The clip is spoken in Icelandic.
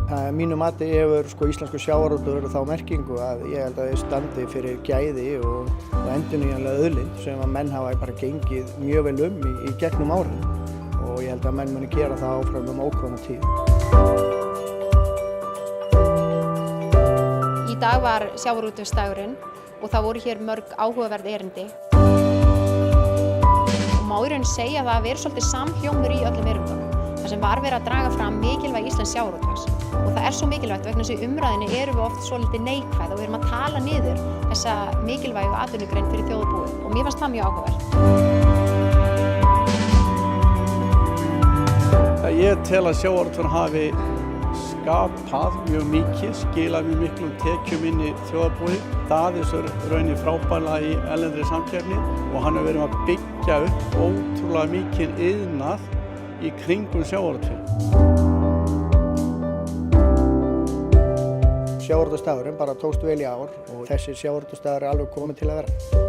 Að mínu mati hefur íslenskur sjávarútvegur þá merkingu að ég held að þau standi fyrir gæði og endurnýjanlega auðlind sem að menn hafa bara gengið mjög vel í gegnum árin og ég held að menn muni gera það áfram ókomna tíð. Í dag var sjávarútvegsdagurinn og það voru hér mörg áhugaverð erindi. Og má í raun segja að það hafi verið svolítið samhljómur í öllum erindunum. Það sem var verið að draga fram mikilvægi íslensks sjávarútvegs. Og það svo mikilvægt vegna þess að í umræðinni erum við oft svolítið neikvæð og við erum að tala niður þessa mikilvægu atvinnugrein fyrir þjóð og búið. Og mér fannst það mjög áhugavert. Ég tel að sjávarútvegurinn hafi skapað mjög mikið, skilað mjög miklum tekjum inn í þjóðarbúið. Það svo raunin frábærlega í erlendri samkeppni og hann hefur verið að byggja upp ótrúlega mikinn iðnað í kringum sjávarútveginn. Sjávarútvegsdagurinn bara tókst vel í ár og þessi sjávarútvegsdagur alveg kominn til að vera.